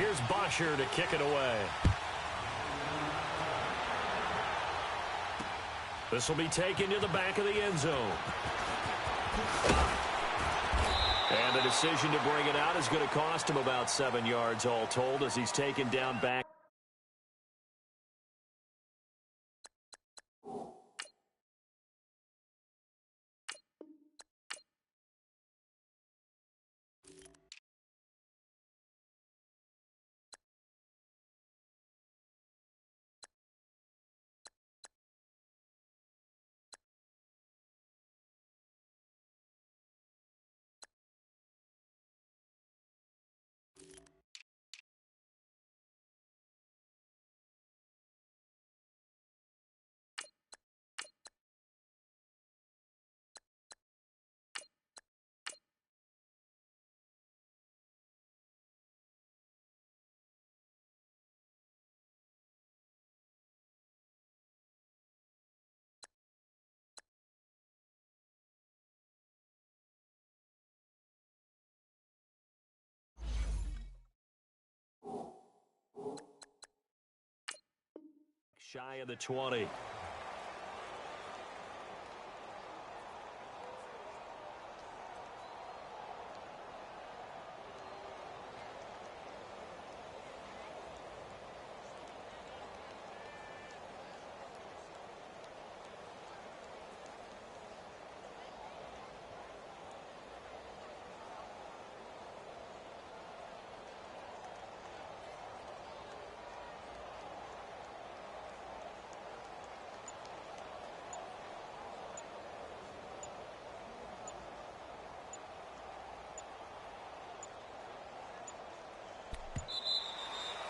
Here's Bosher to kick it away. This will be taken to the back of the end zone. And the decision to bring it out is going to cost him about 7 yards all told as he's taken down back. Shy of the 20.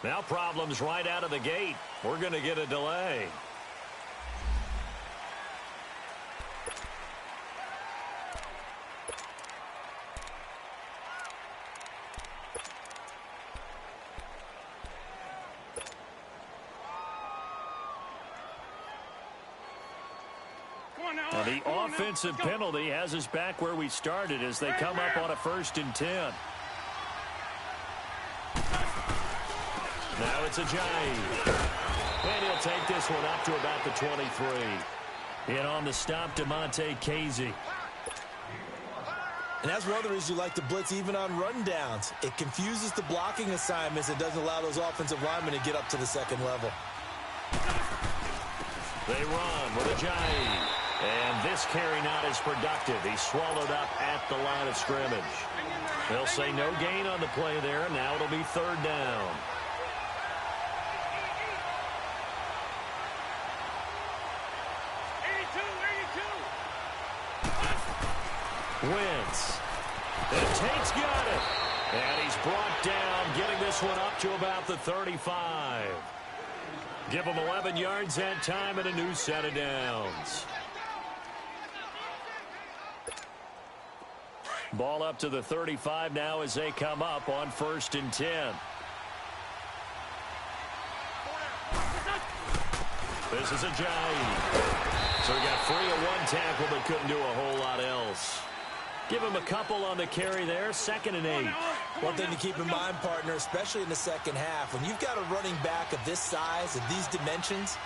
Now problems right out of the gate. We're going to get a delay. Now the offensive penalty has us back where we started as they come up on a 1st and 10. Now it's a Ajayi. And he'll take this one up to about the 23. And on the stop, DeMonte Casey. And that's one of the reasons you like to blitz even on rundowns. It confuses the blocking assignments. It doesn't allow those offensive linemen to get up to the second level. They run with Ajayi. And this carry not as productive. He's swallowed up at the line of scrimmage. They'll say no gain on the play there. And now it'll be 3rd down. Wentz. And Tate's got it. And he's brought down, getting this one up to about the 35. Give him 11 yards that time and a new set of downs. Ball up to the 35 now as they come up on 1st and 10. This is Ajayi. So he got free of one tackle but couldn't do a whole lot else. Give him a couple on the carry there. 2nd and 8. One thing to keep in mind, partner, especially in the second half, when you've got a running back of this size and these dimensions,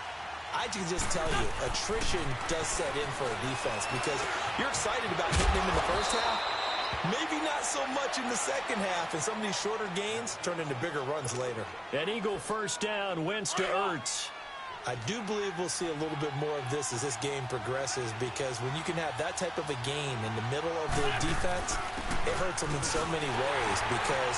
I can just tell you, attrition does set in for a defense because you're excited about hitting him in the first half. Maybe not so much in the second half, and some of these shorter gains turn into bigger runs later. An Eagle 1st down, Wentz to Ertz. I do believe we'll see a little bit more of this as this game progresses because when you can have that type of a game in the middle of the defense, it hurts them in so many ways because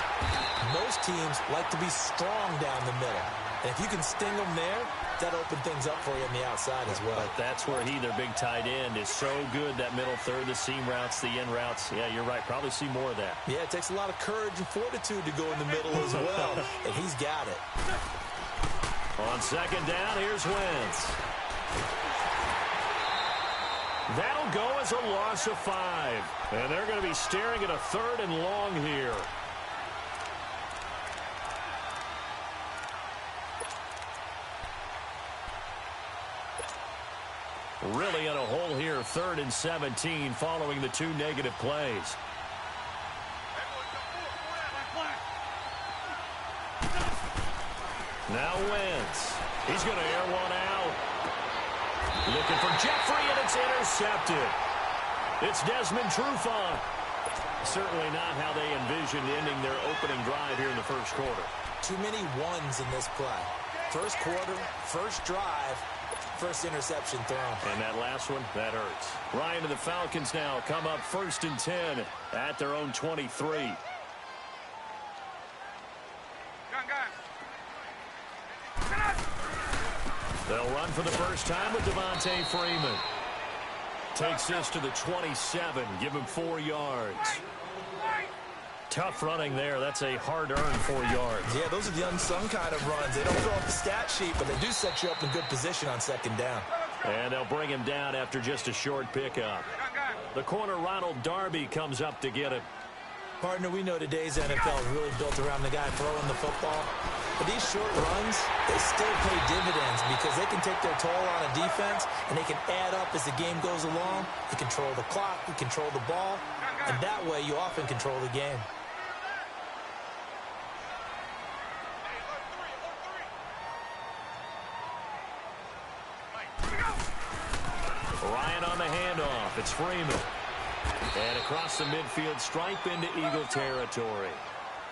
most teams like to be strong down the middle. And if you can sting them there, that opens things up for you on the outside as well. But that's where he, their big tight end, is so good, that middle third, the seam routes, the in routes. Yeah, you're right. Probably see more of that. Yeah, it takes a lot of courage and fortitude to go in the middle as well, and he's got it. On 2nd down, here's Wentz. That'll go as a loss of 5. And they're going to be staring at a 3rd and long here. Really in a hole here, 3rd and 17 following the 2 negative plays. Now Wentz. He's going to air one out. Looking for Jeffrey, and it's intercepted. It's Desmond Trufant. Certainly not how they envisioned ending their opening drive here in the first quarter. Too many ones in this play. First quarter, first drive, first interception thrown. And that last one, that hurts. Ryan and the Falcons now come up 1st and 10 at their own 23. They'll run for the first time with Devontae Freeman. Takes this to the 27. Give him 4 yards. Tough running there. That's a hard-earned 4 yards. Yeah, those are the unsung kind of runs. They don't fill up the stat sheet, but they do set you up in good position on 2nd down. And they'll bring him down after just a short pickup. The corner, Ronald Darby, comes up to get him. Partner, we know today's NFL is really built around the guy throwing the football. But these short runs, they still pay dividends because they can take their toll on a defense, and they can add up as the game goes along. You control the clock, you control the ball, and that way you often control the game. Ryan on the handoff. It's Freeman. And across the midfield stripe into Eagle territory.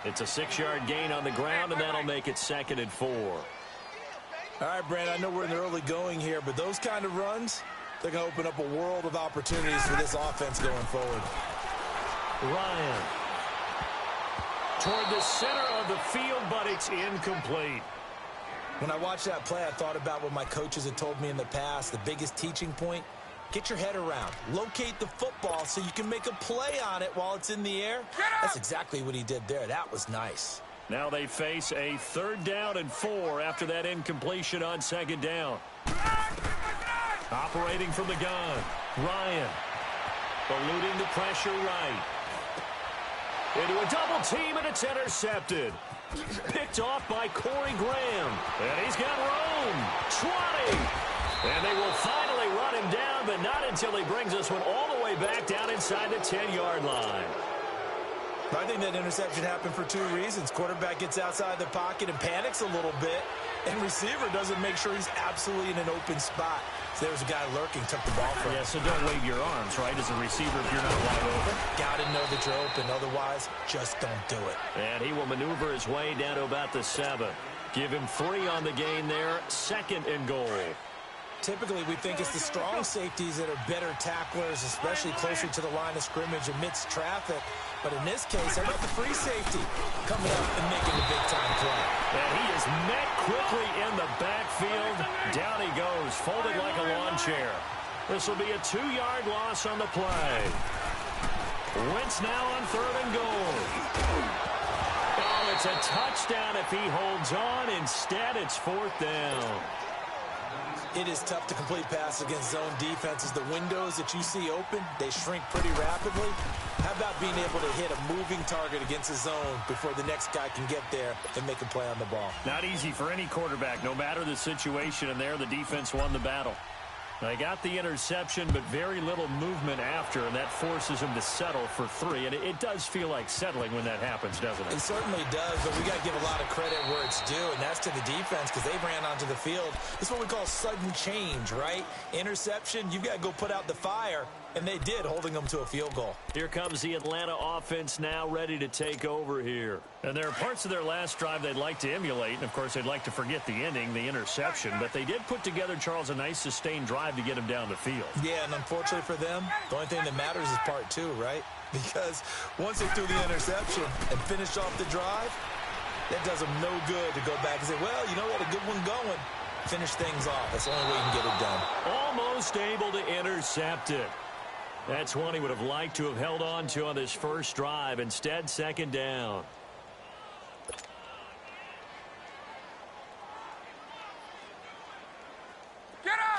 It's a 6-yard gain on the ground, and that'll make it 2nd and 4. All right, Brandon, I know we're in the early going here, but those kind of runs, they're going to open up a world of opportunities for this offense going forward. Ryan. Toward the center of the field, but it's incomplete. When I watched that play, I thought about what my coaches had told me in the past. The biggest teaching point, get your head around. Locate the football so you can make a play on it while it's in the air. That's exactly what he did there. That was nice. Now they face a 3rd down and 4 after that incompletion on 2nd down. Operating from the gun, Ryan. Eluding the pressure right. Into a double team, and it's intercepted. Picked off by Corey Graham. And he's got room. 20. And they will finally run him down, but not until he brings this one all the way back down inside the 10-yard line. I think that interception happened for 2 reasons. Quarterback gets outside the pocket and panics a little bit, and receiver doesn't make sure he's absolutely in an open spot. So there's a guy lurking, took the ball from him. Yeah, so don't wave your arms, right, as a receiver if you're not wide open. Got to know that you're open. Otherwise, just don't do it. And he will maneuver his way down to about the 7. Give him 3 on the gain there. 2nd and goal. Typically, we think it's the strong safeties that are better tacklers, especially closer to the line of scrimmage amidst traffic. But in this case, how about the free safety coming up and making the big-time play? And he is met quickly in the backfield. Down he goes, folded like a lawn chair. This will be a 2-yard loss on the play. Wentz now on 3rd and goal. Oh, it's a touchdown if he holds on. Instead, it's 4th down. It is tough to complete passes against zone defenses. The windows that you see open, they shrink pretty rapidly. How about being able to hit a moving target against a zone before the next guy can get there and make a play on the ball? Not easy for any quarterback, no matter the situation, and there the defense won the battle. They got the interception, but very little movement after, and that forces him to settle for 3. And it does feel like settling when that happens, doesn't it? It certainly does, but we got to give a lot of credit where it's due, and that's to the defense because they ran onto the field. It's what we call sudden change, right? Interception, you've got to go put out the fire, and they did, holding them to a field goal. Here comes the Atlanta offense now ready to take over here. And there are parts of their last drive they'd like to emulate, and of course they'd like to forget the ending, the interception, but they did put together, Charles, a nice sustained drive to get him down the field. Yeah, and unfortunately for them, the only thing that matters is part 2, right? Because once they threw the interception and finished off the drive, that does them no good to go back and say, well, you know, we had a good one going. Finish things off. That's the only way you can get it done. Almost able to intercept it. That's one he would have liked to have held on to on this first drive. Instead, 2nd down.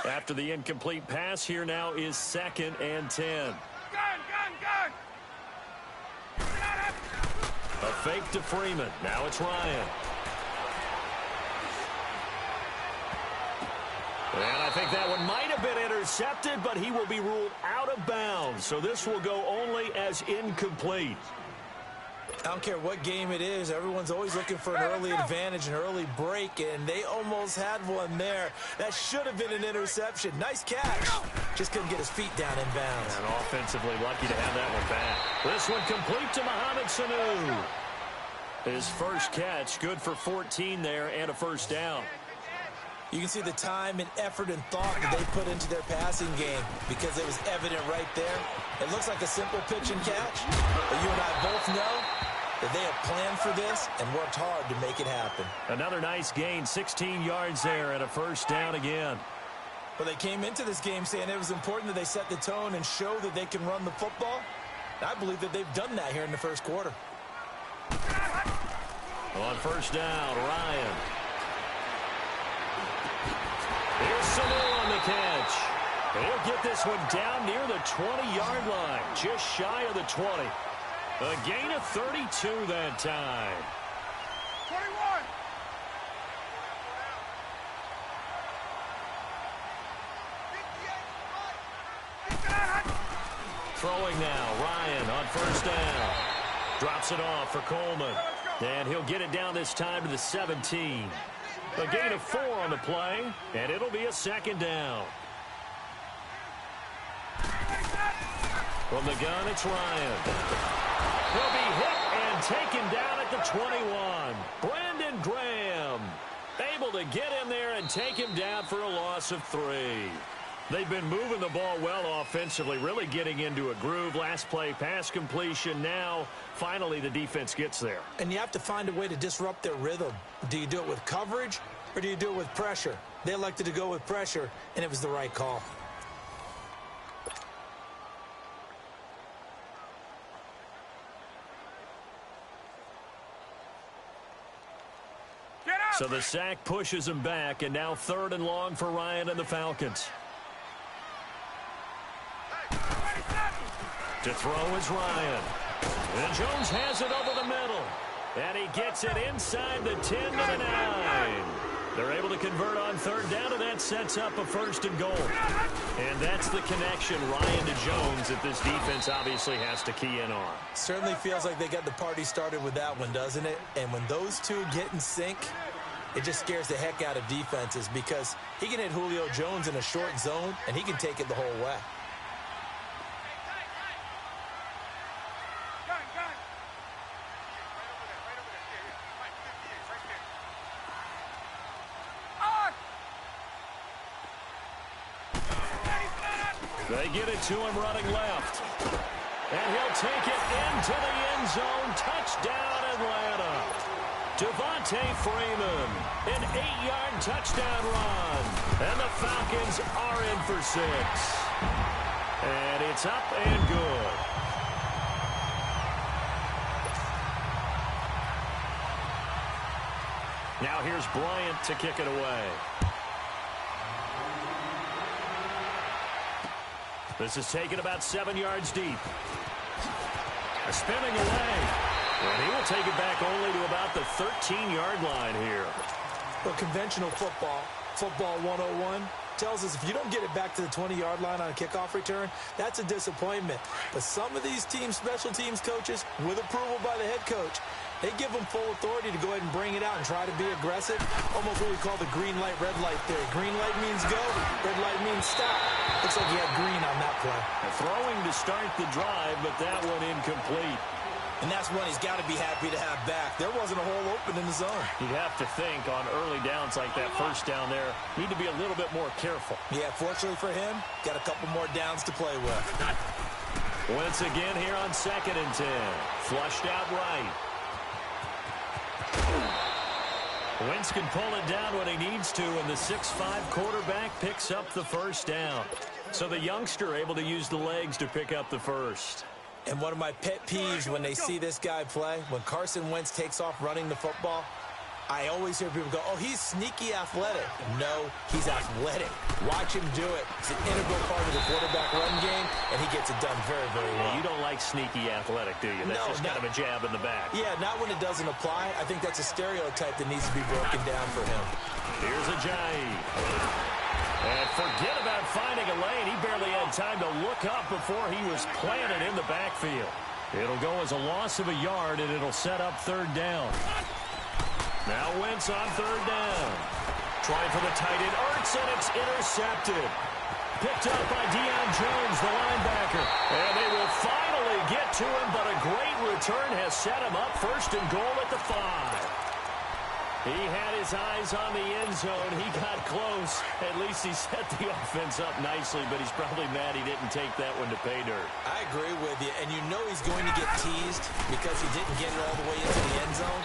After the incomplete pass, here now is 2nd and 10. Gun! A fake to Freeman. Now it's Ryan. And I think that one might have been intercepted, but he will be ruled out of bounds. So this will go only as incomplete. I don't care what game it is. Everyone's always looking for an early advantage, an early break, and they almost had one there. That should have been an interception. Nice catch. Just couldn't get his feet down in bounds. And offensively lucky to have that one back. This one complete to Mohamed Sanu. His first catch, good for 14 there and a first down. You can see the time and effort and thought that they put into their passing game because it was evident right there. It looks like a simple pitch and catch, but you and I both know that they have planned for this and worked hard to make it happen. Another nice gain, 16 yards there and a first down again. Well, they came into this game saying it was important that they set the tone and show that they can run the football. I believe that they've done that here in the first quarter. On first down, Ryan. Here's Sanu on the catch. He'll get this one down near the 20-yard line, just shy of the 20. A gain of 32 that time. 21. Throwing now, Ryan on first down. Drops it off for Coleman. And he'll get it down this time to the 17. A gain of 4 on the play, and it'll be a second down. From the gun, it's Ryan. He'll be hit and taken down at the 21. Brandon Graham able to get in there and take him down for a loss of 3. They've been moving the ball well offensively, really getting into a groove. Last play, pass completion. Now, finally, the defense gets there. And you have to find a way to disrupt their rhythm. Do you do it with coverage, or do you do it with pressure? They elected to go with pressure, and it was the right call. So the sack pushes him back, and now 3rd and long for Ryan and the Falcons. To throw is Ryan. And Jones has it over the middle. And he gets it inside the 10 to the 9. They're able to convert on 3rd down, and that sets up a 1st and goal. And that's the connection, Ryan to Jones, that this defense obviously has to key in on. Certainly feels like they got the party started with that one, doesn't it? And when those two get in sync, it just scares the heck out of defenses because he can hit Julio Jones in a short zone, and he can take it the whole way. They get it to him running left. And he'll take it into the end zone. Touchdown, Atlanta. Devontae Freeman, an 8-yard touchdown run. And the Falcons are in for 6. And it's up and good. Now here's Bryant to kick it away. This is taken about 7 yards deep. Spinning away. And he will take it back only to about the 13-yard line here. Well, conventional football 101, tells us if you don't get it back to the 20-yard line on a kickoff return, that's a disappointment. But some of these teams, special teams coaches, with approval by the head coach, they give them full authority to go ahead and bring it out and try to be aggressive. Almost what we call the green light, red light theory. Green light means go, red light means stop. Looks like he had green on that play. Throwing to start the drive, but that one incomplete. And that's one he's got to be happy to have back. There wasn't a hole open in the zone. You'd have to think on early downs like that first down there, need to be a little bit more careful. Yeah, fortunately for him, got a couple more downs to play with. Once again here on 2nd and 10. Flushed out right. Wentz can pull it down when he needs to, and the 6'5" quarterback picks up the first down. So the youngster able to use the legs to pick up the first. And one of my pet peeves when they see this guy play, when Carson Wentz takes off running the football, I always hear people go, oh, he's sneaky athletic. No, he's athletic. Watch him do it. It's an integral part of the quarterback run game, and he gets it done very, very well. You don't like sneaky athletic, do you? That's just kind of a jab in the back. Yeah, not when it doesn't apply. I think that's a stereotype that needs to be broken down for him. Here's Ajayi. And forget about finding a lane. He barely had time to look up before he was planted in the backfield. It'll go as a loss of a yard, and it'll set up third down. Now Wentz on third down. Trying for the tight end, Ertz, and it's intercepted. Picked up by Deion Jones, the linebacker. And they will finally get to him, but a great return has set him up first and goal at the 5. He had his eyes on the end zone. He got close. At least he set the offense up nicely, but he's probably mad he didn't take that one to pay dirt. I agree with you, and you know he's going to get teased because he didn't get it all the way into the end zone.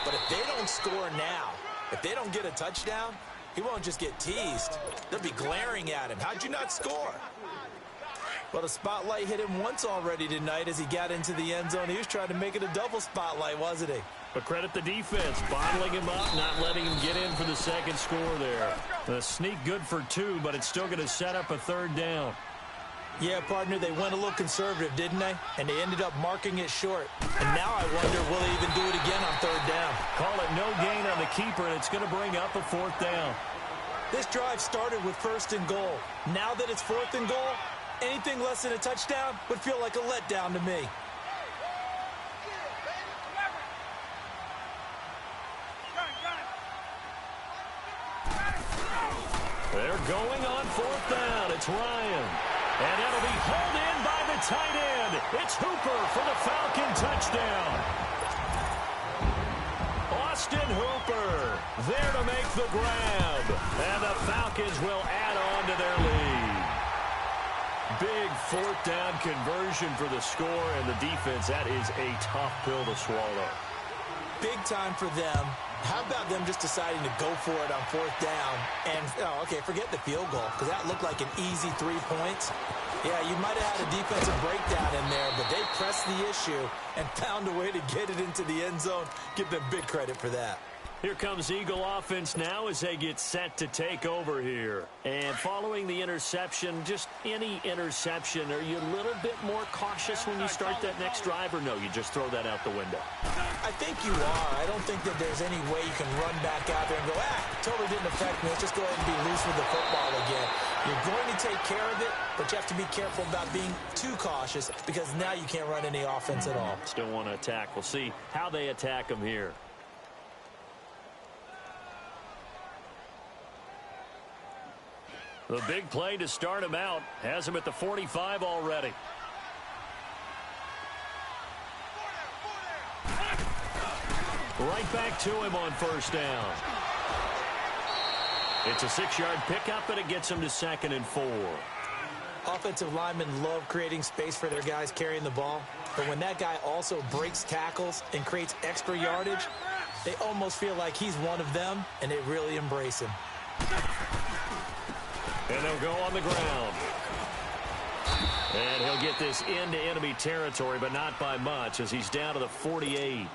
But if they don't score now, if they don't get a touchdown, he won't just get teased. They'll be glaring at him. How'd you not score? Well, the spotlight hit him once already tonight as he got into the end zone. He was trying to make it a double spotlight, wasn't he? But credit the defense, bottling him up, not letting him get in for the second score there. The sneak good for 2, but it's still going to set up a third down. Yeah, partner, they went a little conservative, didn't they? And they ended up marking it short. And now I wonder, will they even do it again on third down? Call it no gain on the keeper, and it's going to bring up a fourth down. This drive started with first and goal. Now that it's fourth and goal, anything less than a touchdown would feel like a letdown to me. They're going on fourth down. It's Ryan. And it'll be hauled in by the tight end. It's Hooper for the Falcon touchdown. Austin Hooper there to make the grab. And the Falcons will add on to their lead. Big fourth down conversion for the score, and the defense, that is a tough pill to swallow. Big time for them. How about them just deciding to go for it on fourth down? And, okay, forget the field goal, because that looked like an easy 3 points. Yeah, you might have had a defensive breakdown in there, but they pressed the issue and found a way to get it into the end zone. Give them big credit for that. Here comes Eagle offense now as they get set to take over here. And following the interception, just any interception, are you a little bit more cautious when you start that next drive, or no, you just throw that out the window? I think you are. I don't think that there's any way you can run back out there and go, totally didn't affect me. Let's just go ahead and be loose with the football again. You're going to take care of it, but you have to be careful about being too cautious because now you can't run any offense at all. Still want to attack. We'll see how they attack them here. The big play to start him out has him at the 45 already. Right back to him on first down. It's a 6-yard pickup, and it gets him to 2nd and 4. Offensive linemen love creating space for their guys carrying the ball, but when that guy also breaks tackles and creates extra yardage, they almost feel like he's one of them, and they really embrace him. And they'll go on the ground. And he'll get this into enemy territory, but not by much, as he's down to the 48.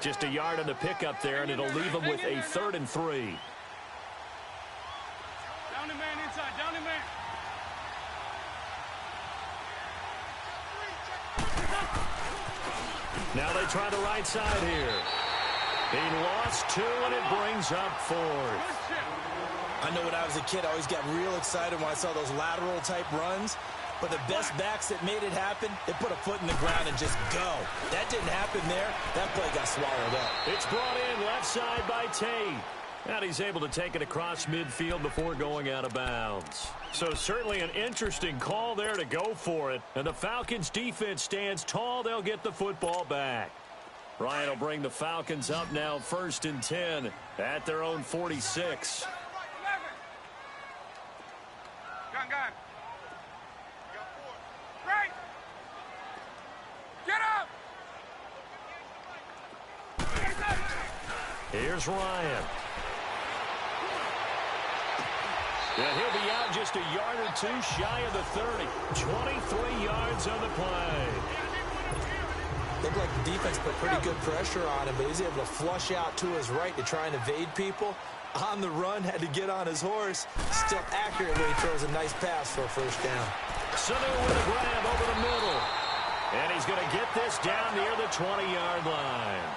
Just a yard on the pickup there, and it'll leave him with a 3rd and 3. Down the man inside, down the man. Now they try the right side here. He lost 2, and it brings up 4th. I know when I was a kid, I always got real excited when I saw those lateral-type runs. But the best backs that made it happen, they put a foot in the ground and just go. That didn't happen there. That play got swallowed up. It's brought in left side by Tate. And he's able to take it across midfield before going out of bounds. So certainly an interesting call there to go for it. And the Falcons' defense stands tall. They'll get the football back. Ryan will bring the Falcons up now 1st and 10 at their own 46. Gun. Right. Get up. Here's Ryan. And he'll be out just a yard or 2 shy of the 30. 23 yards on the play. Looked like the defense put pretty good pressure on him, but he was able to flush out to his right to try and evade people. On the run, had to get on his horse. Still accurately throws a nice pass for a first down. Sanu with a grab over the middle. And he's going to get this down near the 20-yard line.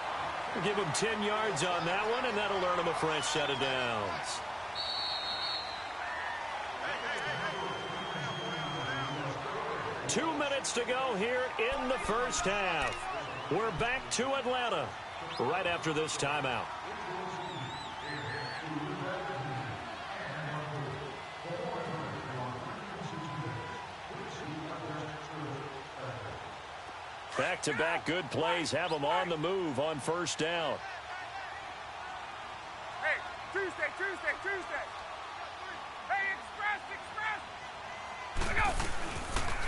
We'll give him 10 yards on that one, and that'll earn him a fresh set of downs. 2 minutes to go here in the first half. We're back to Atlanta right after this timeout. Back-to-back good plays have them on the move on first down. Hey, Tuesday. Hey, express. Let go.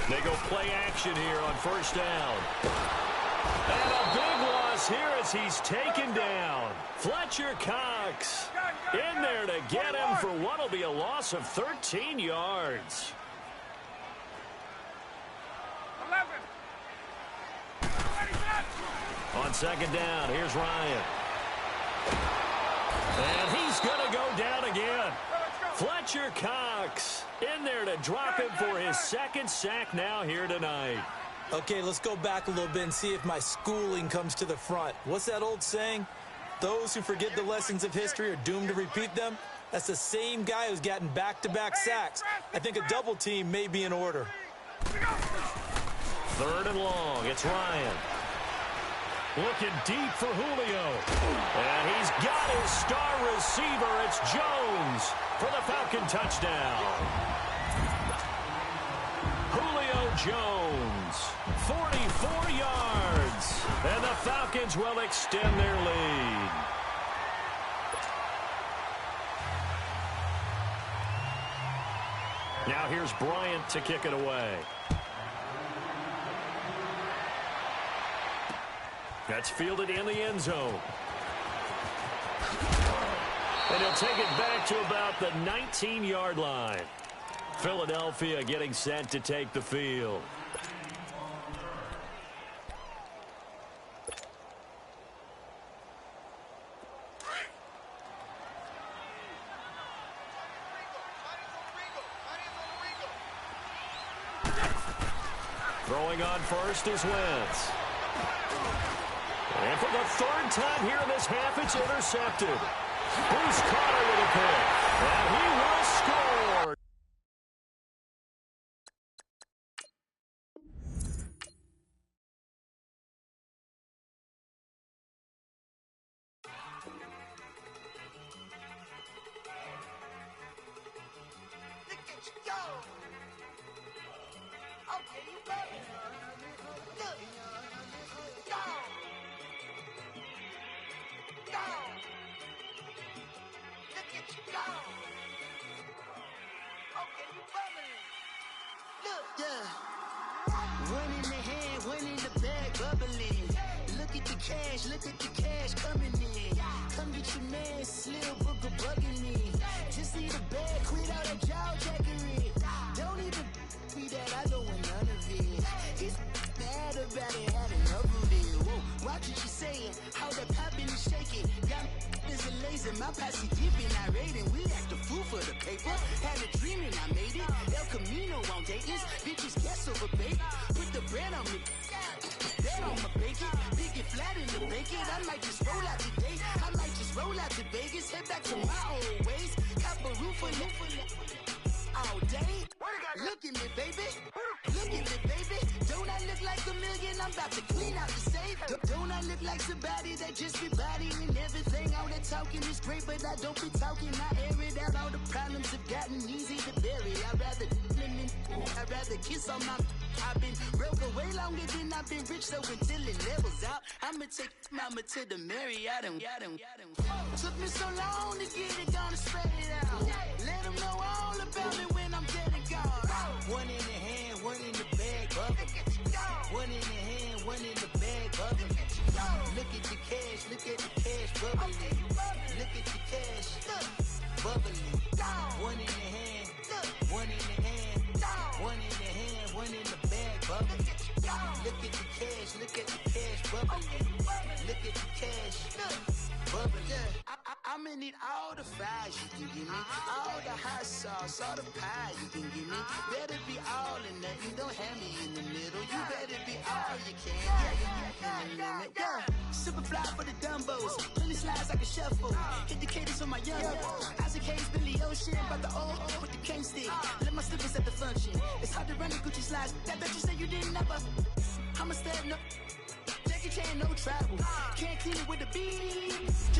They go play action here on first down. And a big loss here as he's taken down. Fletcher Cox in there to get him for what will be a loss of 13 yards. 11. On second down, here's Ryan. And he's going to go down again. Fletcher Cox in there to drop him for his second sack now here tonight. Okay, let's go back a little bit and see if my schooling comes to the front. What's that old saying? Those who forget the lessons of history are doomed to repeat them. That's the same guy who's gotten back-to-back sacks. I think a double team may be in order. Third and long, it's Ryan. Looking deep for Julio. And he's got his star receiver. It's Jones for the Falcon touchdown. Julio Jones, 44 yards. And the Falcons will extend their lead. Now here's Bryant to kick it away. That's fielded in the end zone. And he'll take it back to about the 19-yard line. Philadelphia getting set to take the field. Throwing on first is Wentz. And for the third time here in this half, it's intercepted. Bruce Carter with a pick. And he will score. One in the hand, one in the bag, bubbling. Look at the cash coming in. Come get your man, Slim Booker bugging me. Just need a bag, quit all that jaw jackery. Don't even be that, I don't want none of it. It's bad about it, had enough of it. Whoa, watch what you saying, how that poppin' and shaking. Got is a laser, my posse dipping, I raiding. We act a fool for the paper. Had a dream and I made it. El Camino on Dayton's, bitches guess over bait. Put the bread on me, bread on my bacon. Big it flat in the bacon. I might just roll out today. I might just roll out to Vegas. Head back to my old ways. Cop a roof for all day. Look at me, baby. Look at me, baby. Don't I look like a million? I'm about to clean out the safe. Don't I look like somebody that just be bodying everything? All that talking is great, but I don't be talking. I air it out. All the problems have gotten easy to bury. I'd rather kiss on my. I've been broke way longer than I've been rich, so until it levels out, I'ma take mama to the Marriott and took me so long to get it, gonna spread it out. Let them know all about me when I'm dead and gone. One in the hand, one in the bag, bubbling. One in the hand, one in the bag, bubbling. Look at the cash, bubbling. Look at the cash, bubbling. One in the hand, one in the hand, one in the hand, one in the bag, bubbling. Look at the cash, bubbling. Look at the cash, bubbling. I'ma need all the fries you can give me, all the hot sauce, all the pie you can give me. Better be all or nothing, don't have me in the middle. You better be all you can. Yeah. super fly for the Dumbos. Plenty slides like a shuffle. Hit the cadence on my young. Isaac Hayes, Billy Ocean. About the old with the cane stick. Let my slippers at the function. It's hard to run the Gucci slides. That bet you say you didn't never. I'm a step no. Jackie Chan, no travel. Can't clean it with the beat.